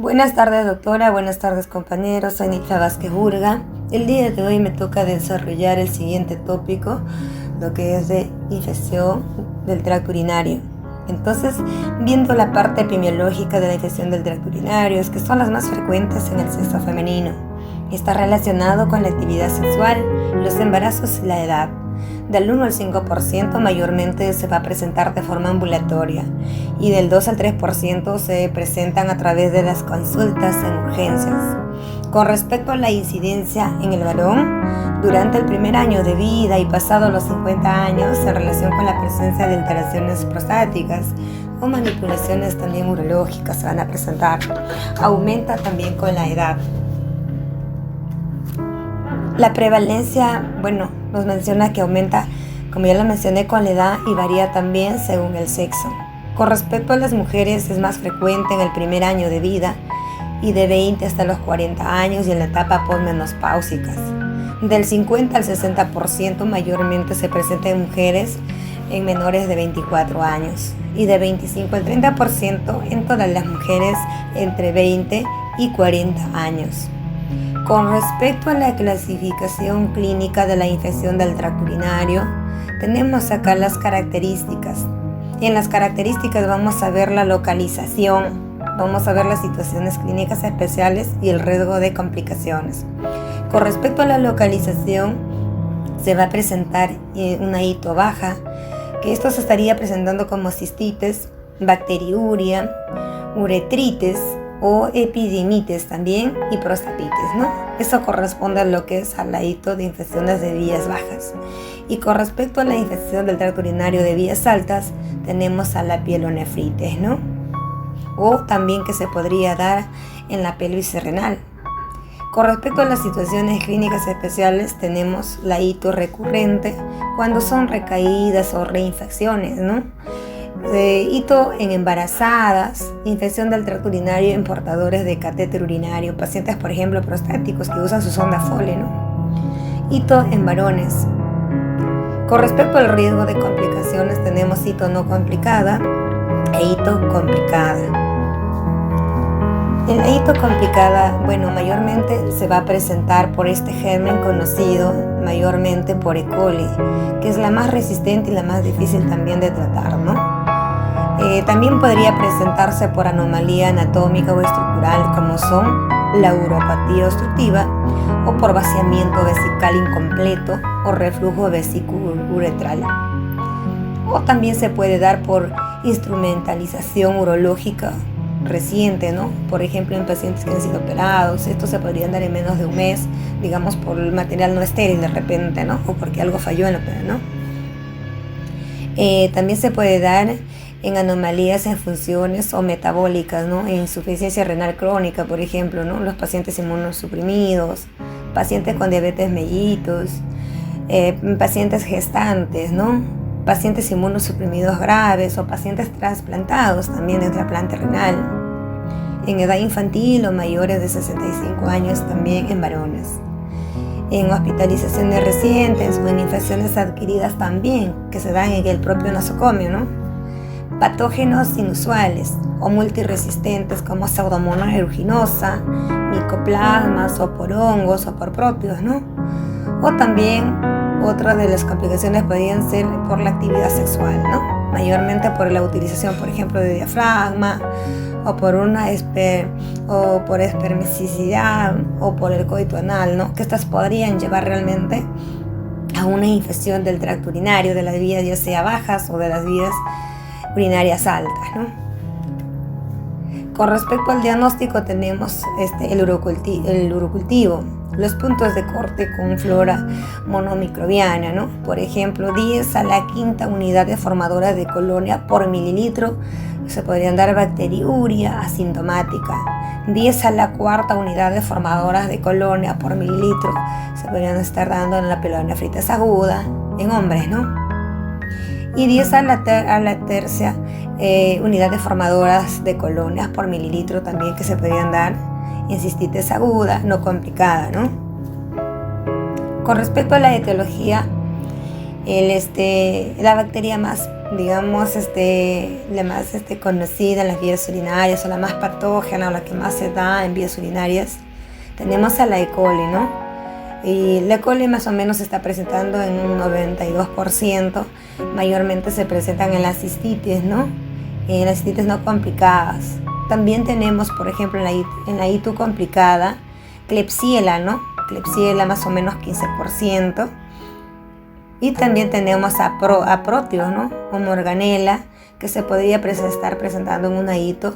Buenas tardes, doctora. Buenas tardes, compañeros. Soy Nitza Vázquez Burga. El día de hoy me toca desarrollar el siguiente tópico, lo que es de infección del tracto urinario. Entonces, viendo la parte epidemiológica de la infección del tracto urinario, es que son las más frecuentes en el sexo femenino. Está relacionado con la actividad sexual, los embarazos y la edad. Del 1 al 5% mayormente se va a presentar de forma ambulatoria y del 2 al 3% se presentan a través de las consultas en urgencias. Con respecto a la incidencia en el varón, durante el primer año de vida y pasado los 50 años, en relación con la presencia de alteraciones prostáticas o manipulaciones también urológicas se van a presentar, aumenta también con la edad. La prevalencia, nos menciona que aumenta, como ya lo mencioné, con la edad y varía también según el sexo. Con respecto a las mujeres, es más frecuente en el primer año de vida y de 20 hasta los 40 años y en la etapa posmenopáusicas. Del 50 al 60% mayormente se presenta en mujeres en menores de 24 años y de 25 al 30% en todas las mujeres entre 20 y 40 años. Con respecto a la clasificación clínica de la infección del tracto urinario, tenemos acá las características. En las características vamos a ver la localización, vamos a ver las situaciones clínicas especiales y el riesgo de complicaciones. Con respecto a la localización, se va a presentar una hito baja, que esto se estaría presentando como cistitis, bacteriuria, uretritis, o epididimitis también y prostatitis, ¿no? Eso corresponde a lo que es al hito de infecciones de vías bajas. Y con respecto a la infección del tracto urinario de vías altas, tenemos a la pielonefritis, ¿no? O también que se podría dar en la pelvis renal. Con respecto a las situaciones clínicas especiales, tenemos la hito recurrente cuando son recaídas o reinfecciones, ¿no? Hito en embarazadas, infección del tracto urinario en portadores de catéter urinario, pacientes por ejemplo prostáticos que usan su sonda Foley, ¿no? Hito en varones. Con respecto al riesgo de complicaciones tenemos hito no complicada e hito complicada. En la hito complicada, mayormente se va a presentar por este germen conocido mayormente por E. coli, que es la más resistente y la más difícil también de tratar, ¿no? También podría presentarse por anomalía anatómica o estructural como son la uropatía obstructiva o por vaciamiento vesical incompleto o reflujo vesículo-uretral. O también se puede dar por instrumentalización urológica reciente, ¿no? Por ejemplo, en pacientes que han sido operados. Esto se podría dar en menos de un mes, digamos por el material no estéril de repente, ¿no? O porque algo falló en la operación, ¿no? También se puede dar en anomalías en funciones o metabólicas, ¿no? En insuficiencia renal crónica, por ejemplo, ¿no? Los pacientes inmunosuprimidos, pacientes con diabetes mellitus, pacientes gestantes, ¿no? Pacientes inmunosuprimidos graves o pacientes trasplantados también de trasplante renal. En edad infantil o mayores de 65 años también en varones. En hospitalizaciones recientes o en infecciones adquiridas también que se dan en el propio nosocomio, ¿no? Patógenos inusuales o multiresistentes como Pseudomonas aeruginosa, micoplasmas o por hongos o por propios, ¿no? O también otra de las complicaciones podrían ser por la actividad sexual, ¿no? Mayormente por la utilización, por ejemplo, de diafragma o por por espermicisidad o por el coito anal, ¿no? Que estas podrían llevar realmente a una infección del tracto urinario, de las vías ya sea bajas o de las vías urinarias altas, ¿no? Con respecto al diagnóstico tenemos el urocultivo, los puntos de corte con flora monomicrobiana, ¿no? Por ejemplo, 10 a la quinta unidad de formadora de colonia por mililitro se podrían dar bacteriuria asintomática. 10 a la cuarta unidad de formadoras de colonia por mililitro se podrían estar dando en la pielonefritis aguda en hombres, ¿no? Y 10 a la tercia unidad de formadoras de colonias por mililitro también que se podrían dar en cistitis aguda no complicada, ¿no? Con respecto a la etiología, La bacteria más, digamos, la más conocida en las vías urinarias, o la más patógena, o la que más se da en vías urinarias, tenemos a la E. coli, ¿no? Y la E. coli más o menos se está presentando en un 92%, mayormente se presentan en las cistitis, ¿no? En las cistitis no complicadas. También tenemos, por ejemplo, en la ITU complicada, Klebsiella, ¿no? Klebsiella más o menos 15%. Y también tenemos a Proteo, ¿no? O Morganella, que se podría estar presentando en una hito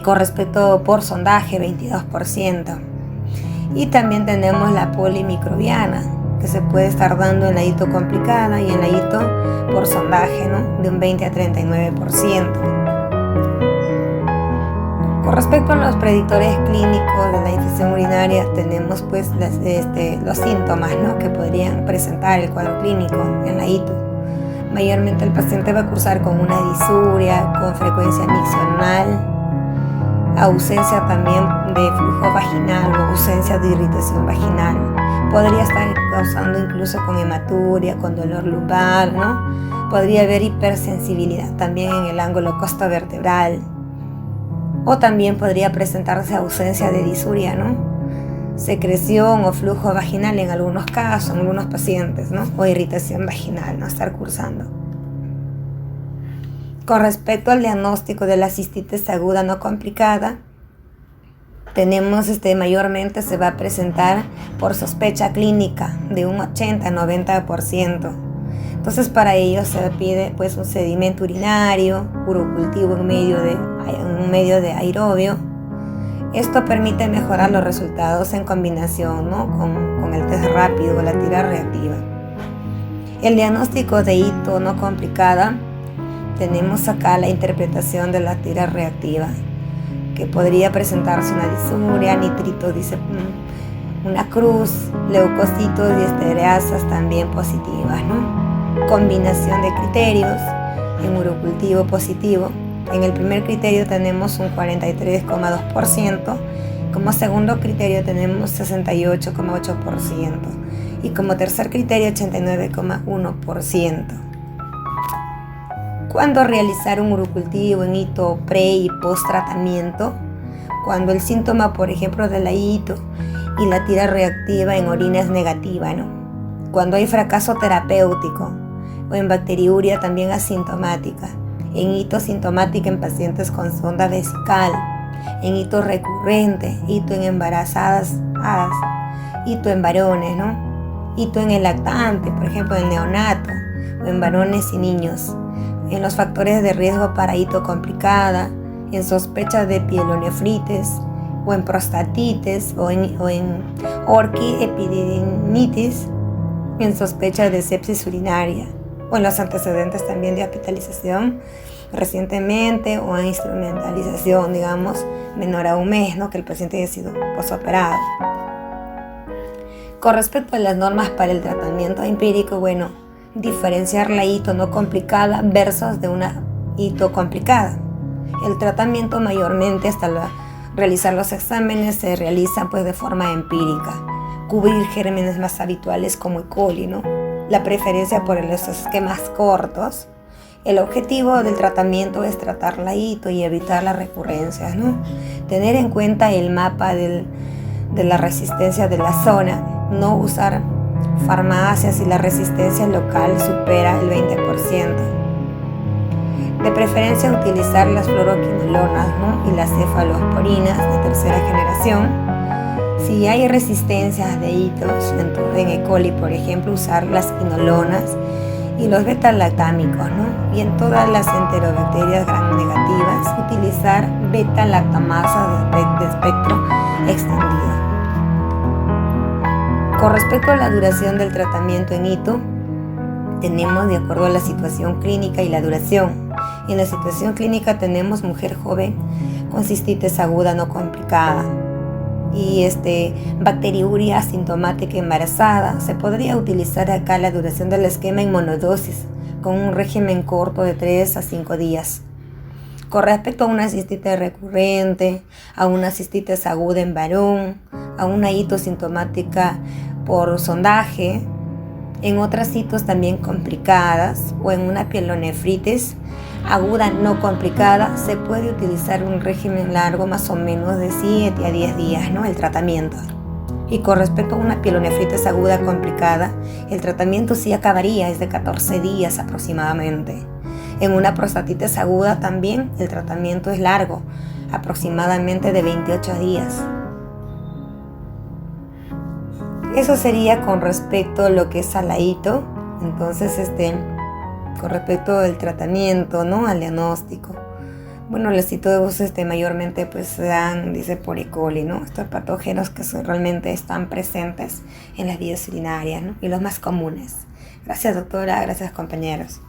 con respecto por sondaje, 22%. Y también tenemos la polimicrobiana, que se puede estar dando en la hito complicada y en la hito por sondaje, ¿no? De un 20 a 39%. Con respecto a los predictores clínicos de la infección urinaria, tenemos pues los síntomas, ¿no? Que podrían presentar el cuadro clínico en la ITU. Mayormente el paciente va a cursar con una disuria, con frecuencia miccional, ausencia también de flujo vaginal o ausencia de irritación vaginal. Podría estar causando incluso con hematuria, con dolor lumbar, ¿no? Podría haber hipersensibilidad también en el ángulo costovertebral. O también podría presentarse ausencia de disuria, ¿no? Secreción o flujo vaginal en algunos casos, en algunos pacientes, ¿no? O irritación vaginal, ¿no? Estar cursando. Con respecto al diagnóstico de la cistitis aguda no complicada, tenemos mayormente se va a presentar por sospecha clínica de un 80-90%. Entonces para ello se pide pues un sedimento urinario, urocultivo en medio de aerobio. Esto permite mejorar los resultados en combinación, ¿no? con el test rápido o la tira reactiva. El diagnóstico de hito no complicada, tenemos acá la interpretación de la tira reactiva, que podría presentarse una disuria, nitrito, dice una cruz, leucocitos y estereasas también positivas, ¿no? Combinación de criterios en urocultivo positivo. En el primer criterio tenemos un 43,2%, como segundo criterio tenemos 68,8% y como tercer criterio 89,1%. ¿Cuándo realizar un urocultivo en hito pre y post tratamiento? Cuando el síntoma, por ejemplo, de la hito y la tira reactiva en orina es negativa, ¿no? Cuando hay fracaso terapéutico o en bacteriuria también asintomática, en hito sintomática en pacientes con sonda vesical, en hito recurrente, hito en embarazadas, hito en varones, ¿no? Hito en el lactante, por ejemplo, en neonato, o en varones y niños, en los factores de riesgo para hito complicada, en sospecha de pielonefritis, o en prostatitis, o en orquiepididimitis, en sospecha de sepsis urinaria, o en los antecedentes también de hospitalización recientemente o en instrumentalización, digamos, menor a un mes, ¿no? Que el paciente haya sido posoperado. Con respecto a las normas para el tratamiento empírico, bueno, diferenciar la hito no complicada versus de una hito complicada. El tratamiento mayormente hasta realizar los exámenes se realiza pues de forma empírica. Cubrir gérmenes más habituales como E. coli, ¿no? La preferencia por los esquemas cortos. El objetivo del tratamiento es tratar la hito y evitar las recurrencias, ¿no? Tener en cuenta el mapa de la resistencia de la zona, no usar farmacias si la resistencia local supera el 20%. De preferencia utilizar las fluoroquinolonas, ¿no? Y las cefalosporinas de tercera generación. Si hay resistencias de hitos en E. coli, por ejemplo, usar las quinolonas y los beta-lactámicos, ¿no? Y en todas las enterobacterias gram negativas, utilizar beta-lactamasa de espectro extendido. Con respecto a la duración del tratamiento en hito, tenemos de acuerdo a la situación clínica y la duración. En la situación clínica tenemos mujer joven con cistitis aguda no complicada y bacteriuria asintomática embarazada. Se podría utilizar acá la duración del esquema en monodosis con un régimen corto de 3 a 5 días. Con respecto a una cistitis recurrente, a una cistitis aguda en varón, a una hito sintomática por sondaje, En otras citos también complicadas o en una pielonefritis aguda no complicada se puede utilizar un régimen largo, más o menos de 7 a 10 días, ¿no? El tratamiento. Y con respecto a una pielonefritis aguda complicada, el tratamiento sí acabaría, es de 14 días aproximadamente. En una prostatitis aguda también el tratamiento es largo, aproximadamente de 28 días. Eso sería con respecto a lo que es al ladito. Entonces, con respecto al tratamiento, ¿no? Al diagnóstico. Bueno, los citos mayormente pues se dan, dice, por E. coli, ¿no? Estos patógenos que realmente están presentes en las vías urinarias, ¿no? Y los más comunes. Gracias, doctora. Gracias, compañeros.